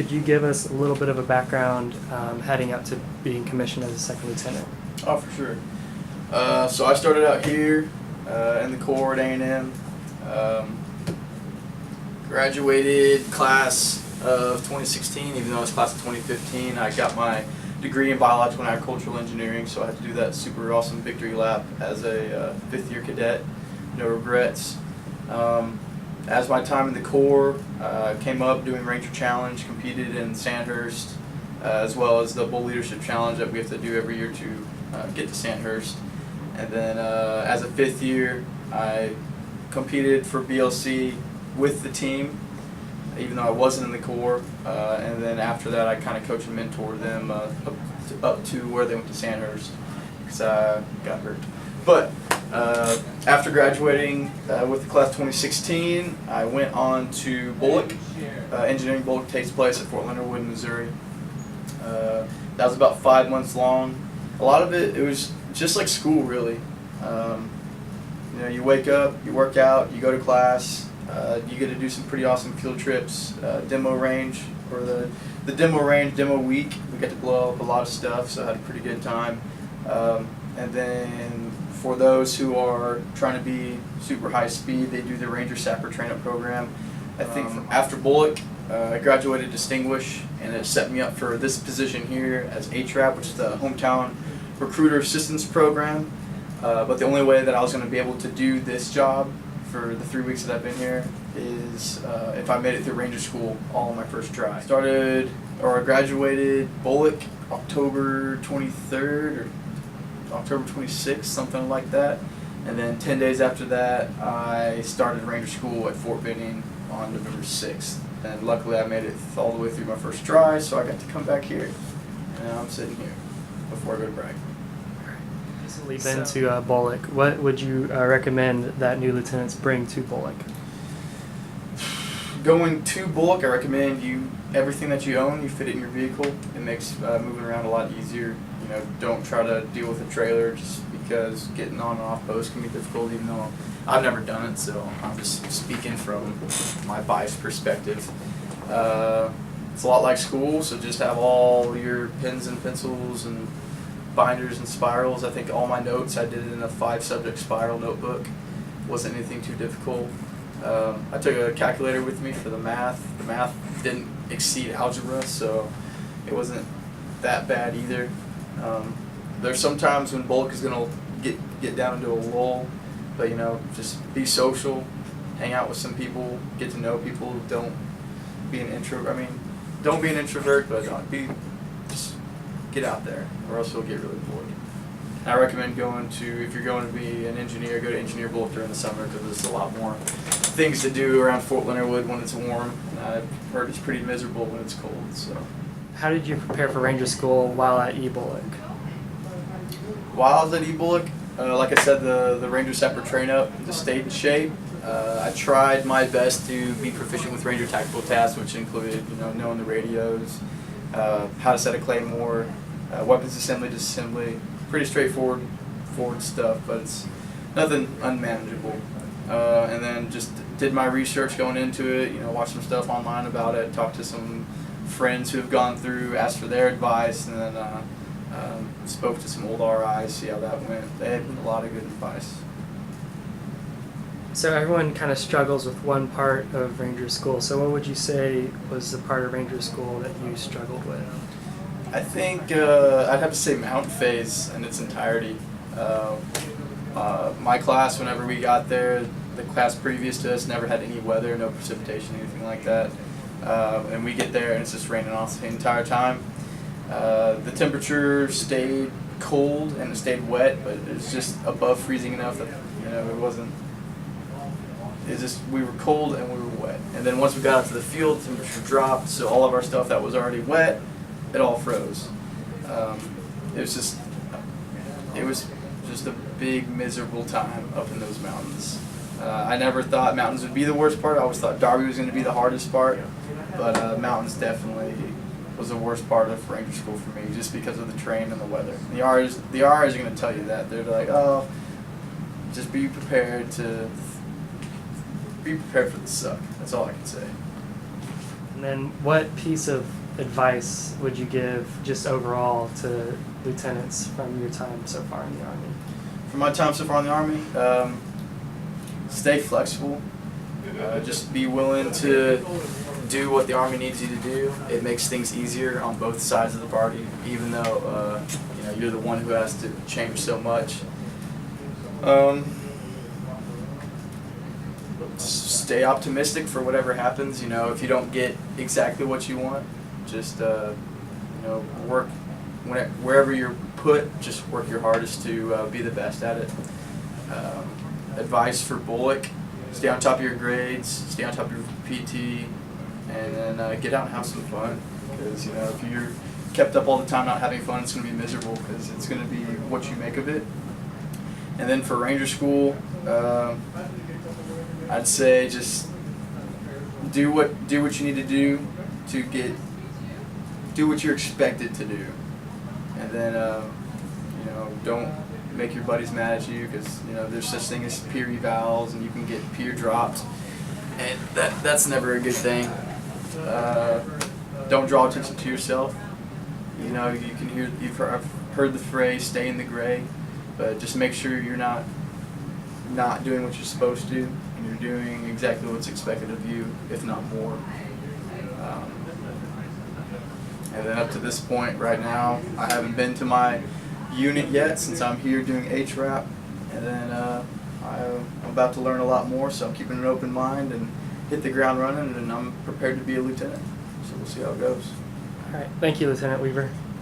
could you give us a little bit of a background heading up to being commissioned as a second lieutenant? Oh, for sure. So I started out here in the Corps at A&M. Graduated class of 2016, even though I was class of 2015. I got my degree in biological and agricultural engineering, so I had to do that super awesome victory lap as a fifth-year cadet. No regrets. As my time in the Corps came up doing Ranger Challenge, competed in Sandhurst, as well as the Bull Leadership Challenge that we have to do every year to get to Sandhurst. And then as a fifth year, I competed for BLC with the team, even though I wasn't in the Corps. And then after that, I kind of coached and mentored them up to where they went to Sandhurst because I got hurt. But after graduating with the class 2016, I went on to BOLC. Engineering BOLC takes place at Fort Leonard Wood, Missouri. That was about 5 months long. A lot of it was just like school, really. You know, you wake up, you work out, you go to class, you get to do some pretty awesome field trips, demo range, or the demo range, demo week. We got to blow up a lot of stuff, so I had a pretty good time. And then for those who are trying to be super high speed, they do the Ranger Sapper train-up program. I think after BOLC, I graduated Distinguished, and it set me up for this position here as HRAP, which is the Hometown Recruiter Assistance Program. But the only way that I was going to be able to do this job for the 3 weeks that I've been here is if I made it through Ranger School all on my first try. I graduated BOLC October 23rd or October 26th, something like that. And then 10 days after that, I started Ranger School at Fort Benning on November 6th. And luckily I made it all the way through my first try, so I got to come back here. And now I'm sitting here before I go to brag. Leap into BOLC. What would you recommend that new lieutenants bring to BOLC? Going to BOLC, I recommend everything that you own, you fit it in your vehicle. It makes moving around a lot easier. You know, don't try to deal with a trailer just because getting on and off post can be difficult, even though I've never done it, so I'm just speaking from my biased perspective. It's a lot like school, so just have all your pens and pencils and binders and spirals. I think all my notes I did it in a 5-subject spiral notebook. Wasn't anything too difficult. I took a calculator with me for the math. The math didn't exceed algebra, so it wasn't that bad either. There's some times when BOLC is gonna get down into a lull, but you know, just be social, hang out with some people, get to know people. Don't be an introvert. I mean, don't be an introvert, but just get out there, or else you'll get really bored. I recommend if you're going to be an engineer, go to Engineer BOLC during the summer because there's a lot more things to do around Fort Leonard Wood when it's warm. And I've heard it's pretty miserable when it's cold. So, how did you prepare for Ranger School while at BOLC? While I was at BOLC, like I said, the Ranger Sapper train-up just stayed in shape. I tried my best to be proficient with Ranger tactical tasks, which included, you know, knowing the radios, how to set a claymore, weapons assembly, disassembly. Pretty straightforward stuff, but it's nothing unmanageable. And then just did my research going into it, you know, watched some stuff online about it, talked to some friends who have gone through, asked for their advice, and then spoke to some old RIs, see how that went. They had a lot of good advice. So everyone kind of struggles with one part of Ranger School. So what would you say was the part of Ranger School that you struggled with? I think I'd have to say mountain phase in its entirety. My class, whenever we got there, the class previous to us never had any weather, no precipitation, anything like that. And we get there and it's just raining off the entire time. The temperature stayed cold and it stayed wet, but it was just above freezing enough that, you know, it wasn't. It's just we were cold and we were wet. And then once we got out to the field, the temperature dropped, so all of our stuff that was already wet, it all froze. It was just a big miserable time up in those mountains. I never thought mountains would be the worst part. I always thought Darby was going to be the hardest part, but mountains definitely was the worst part of Ranger School for me, just because of the terrain and the weather. The RIs are going to tell you that. They're like, oh, just be prepared for the suck. That's all I can say. And then what piece of advice would you give just overall to lieutenants from your time so far in the Army? From my time so far in the Army, stay flexible. Just be willing to do what the Army needs you to do. It makes things easier on both sides of the party, even though you're the one who has to change so much. Stay optimistic for whatever happens. If you don't get exactly what you want, just work wherever you're put. Just work your hardest to be the best at it. Advice for BOLC: stay on top of your grades, stay on top of your PT, and then get out and have some fun. Because if you're kept up all the time not having fun, it's going to be miserable, because it's going to be what you make of it. And then for Ranger School, I'd say just do what you need to do to do what you're expected to do, and then don't make your buddies mad at you, because there's such thing as peer evals, and you can get peer dropped, and that's never a good thing. Don't draw attention to yourself. You've heard the phrase "stay in the gray," but just make sure you're not doing what you're supposed to, and you're doing exactly what's expected of you, if not more. And then up to this point right now, I haven't been to my unit yet, since I'm here doing HRAP, and then I'm about to learn a lot more, so I'm keeping an open mind and hit the ground running, and I'm prepared to be a lieutenant. So we'll see how it goes. All right. Thank you, Lieutenant Weaver.